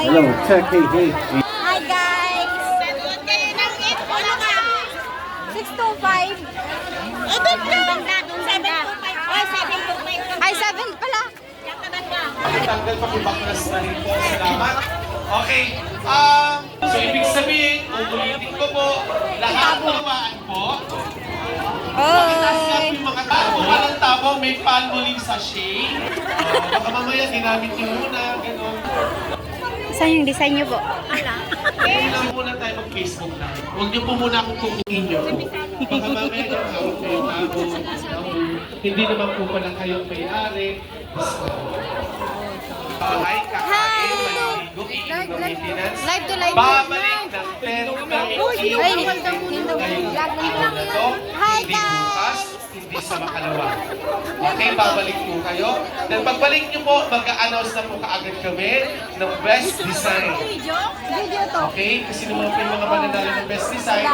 Hello, check, hey. Hi guys! 625. Ito ka! 725. Ay, 7 pala. Tanggal pa kibaklas na rin po. Salamat. Okay. So, ibig sabihin, ulitin ko po, lahat tamaan po. Pakitaas natin yung mga tabo. Walang tabo, may palmuling sachet. Baka mamaya, ginamit nyo muna. Gano'n. Saan yung design nyo po? Hindi lang muna tayo mag-Facebook na. Huwag niyo po muna akong kukunin nyo. Baka mamaya yung hawak na yung tabo. Hindi naman po pala kayong may-ari. Hi, kakain, maliligo, iinom ng maintenance. Live to live. Babalik ng 10:30. Ay, Hi Hindi bukas, hindi sa makalawa. Okay, babalik po kayo. Then pagbalik niyo po, mag-a-announce na po kaagad kami ng best design. Video to. Okay? Kasi naman po yung mga mananalo ng best design,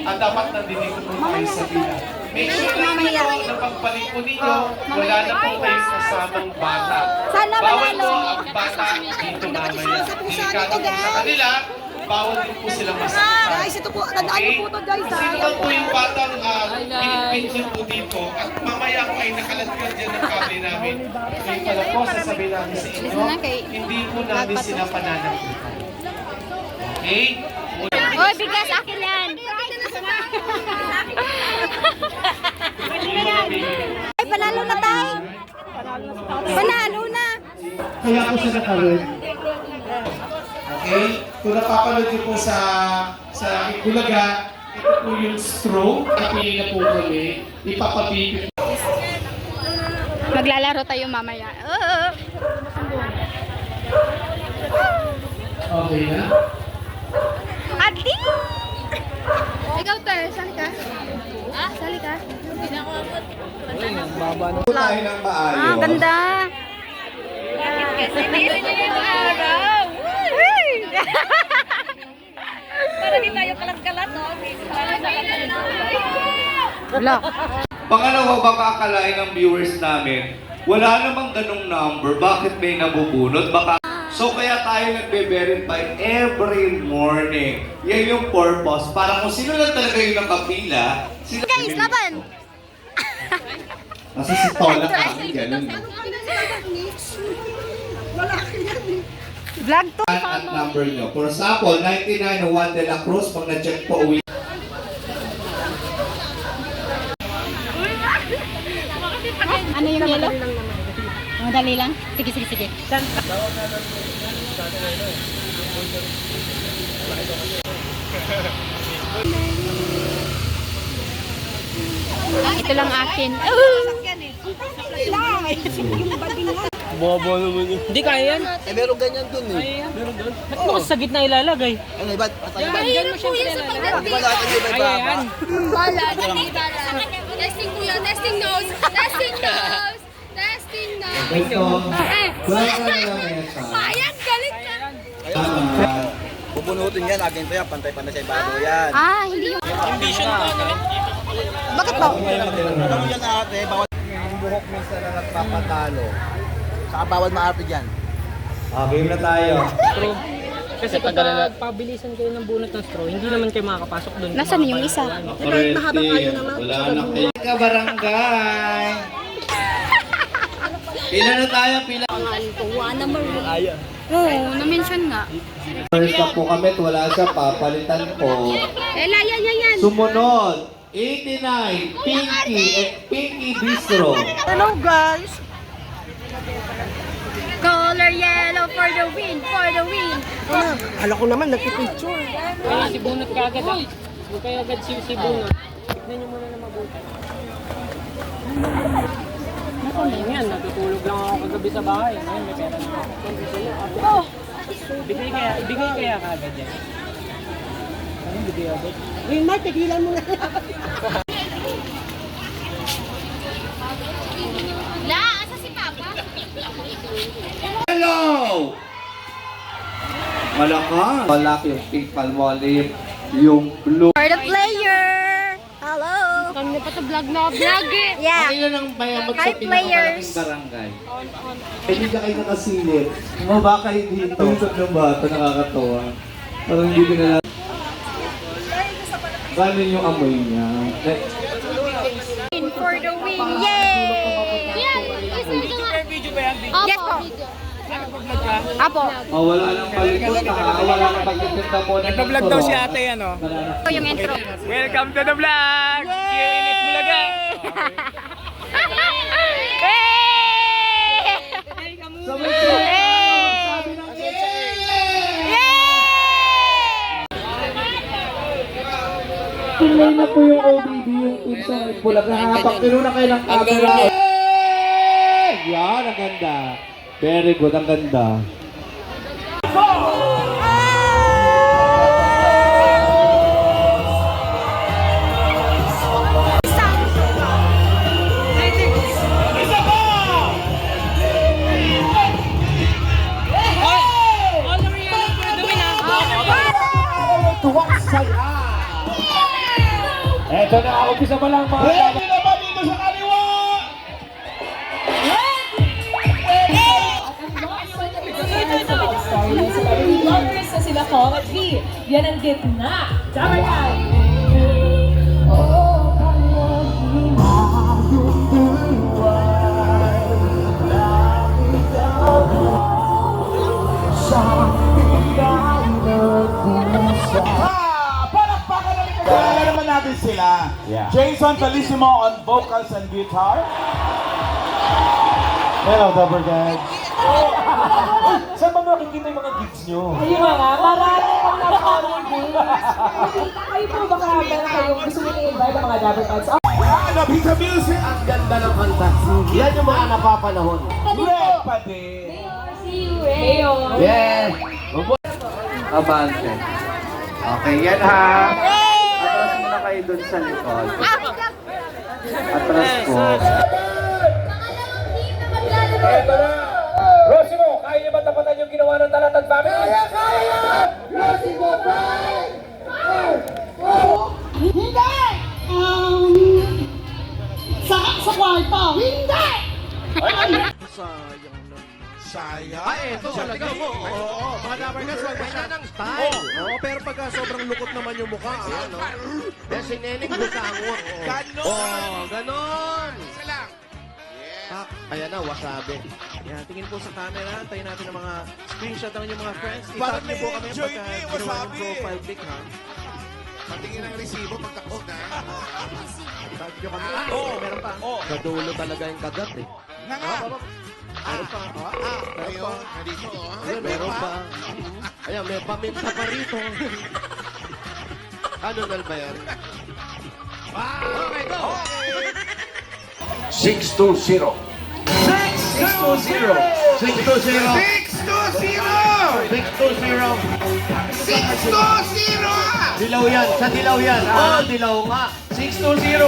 at dapat nandito po kayo sa pila. Make sure lang niyo po na pagbalik po ninyo, wala na po kayong kasamang bata. Sana Bawal manalo. po ang bata dito mamaya. Delikado po sa kanila, bawal din po silang masaktan. Guys, ito po, tandaan niyo po ito guys. Kung sino man po yung batang pinipin niyo po dito, at mamaya po ay nakaladkad dyan ng kable namin, kayo pala po, sasabihin namin sa inyo, hindi po namin sila pananagutan. Okay? Hoy, bigas akin yan. Ay, panalo na tayo. Panalo na. Kaya po siya nakaroon. Okay? Kung napapanood niyo po sa Ikulaga, ito po yung stroke. Kapili na po kami. Ipapapipit. Maglalaro tayo mamaya. Okay na? Ati! Ikaw, Ter, sali ka? Sali ka? Po tayo ng maayos. Ganda! Kasi hindi yung araw! Para di tayo kalat-kalat, no? Wala. Pangalawa, baka akalain ng viewers namin, wala namang ganong number, bakit may nabubunot? So kaya tayo nagbe-verify every morning. Yan yung purpose. Para kung sino lang talaga yung nakapila, sila... Guys, laban! Kasi si Tola kami, ganun. Vlog to. At number nyo. For example, 99 Juan de la Cruz, pag na-check po uwi. Ano yung yellow? Madali lang? Sige. Ito lang akin. Bobo naman yun. Hindi kaya yan. Eh, meron ganyan dun eh. Meron doon. Ba't mo kasi sa gitna ilalagay? Ano, iba't Mahirap po yan sa Di ba natin yung may Kaya baba? yan. Bala, hindi bala. Testing kuya, testing nose, testing nose, testing nose. Ito. Eh, Wala ka lang esa. Ayan, galit ka. Bubunutin yan, agent to yan, pantay-pantay sa ibado yan. Hindi yung... Ambition ka. Bakit po? Alam mo yan ate, bawat ang buhok minsan na nagpapatalo. Saka bawal maarte dyan. Game na tayo. Kasi pag pabilisan kayo ng bunot ng straw, hindi naman kayo makakapasok doon. Nasaan yung isa? Wala na kayo. Ka barangay. Pila na tayo, pila. Oo, na-mention nga. First up po kami, wala siya, papalitan po. Yan. Sumunod, 89, Pinky Bistro. Hello guys! Color yellow for the win, Kala ko naman, nagpipicture. Kaya si bunot ka agad ah. Huwag kayo agad si bunot. Tignan nyo muna na mabuti. Ayun yan, natutulog lang ako kagabi sa bahay. Ngayon may pera na ako. Ibigay kaya ka agad yan. Ano bigay agad? Wait, Mark, tigilan mo na. Asa si Papa? Hello! Malakas. Malaki yung pink palmolive, yung blue. For the player! Hello! Kami pa to vlog na vlog eh. Yeah. Kailan ang mayamot Hi, sa pinakamalaking players. barangay? Hindi ka kayo nakasilip. Mabaka dito. Tusok ng bata, nakakatawa. Parang hindi ko na Galing yung amoy niya. For the win. Yay! Yan, isa ka nga. Video ba yan? Opo, Yes po. video. Nag-vlog ka? Apo. Oh, wala nang palikot na. Wala nang pagtitinda mo na Nag-vlog daw si ate, ano? Ito yung intro. Welcome to the vlog! Kiinit Bulaga! Tuloy na po yung OBB, yung Ibsa ng Bulaga. Pakpilo na kayo ng camera. Yan, ang ganda. Very good, ang ganda. Tuwak saya! Eto na, umpisa pa lang mga Ready na ba dito sa kaliwa? Sa sila Comet V. Yan ang gitna. Summer time. Palakpakan namin. Kilala naman natin sila. Jason Felissimo on vocals and guitar. Hello, Dapper Gang. Saan ba makikita yung mga gigs nyo? Ayun nga, marami pang naka-review. Kayo po baka meron kayong gusto nyo i-invite ang mga Dabber Cats. Nabita Music. Ang ganda ng kanta. Yan yung mga napapanahon. Red pa din. See you, Rayon. Yes! Abante. Okay, yan ha. Atras muna kayo dun sa likod. Atras po. Rosimo, kaya niyo ba tapatan yung ginawa ng Talatag Family? Sayang. Ay, ito talaga mo. Oo, mga dapat ka, may ng style. Oo, pero pagka sobrang lukot naman yung mukha, ano? Yan si Neneng busangot. Ganon. Oo, ganon. Isa lang. Ah, ayan na, wasabi. Yan, tingin po sa camera. Tayo natin ang mga screenshot ng inyong mga friends. Parang I-tag niyo po kami na-enjoy pagka niyo yung ginawa yung wasabi. profile pic, ha? Patingin ang resibo pagtapos na. Tag niyo kami. Ah, oo, meron pa. Sa dulo talaga yung kagat, eh. Na nga. Meron pa. Meron pa. Ayun, nandito. Ayun, meron pa. Ayan, may paminta pa rito. Ano nal ba yan? Okay, go! 620. 620! 620! 620! Dilaw yan! Sa dilaw yan! Oo, dilaw nga! 620 po!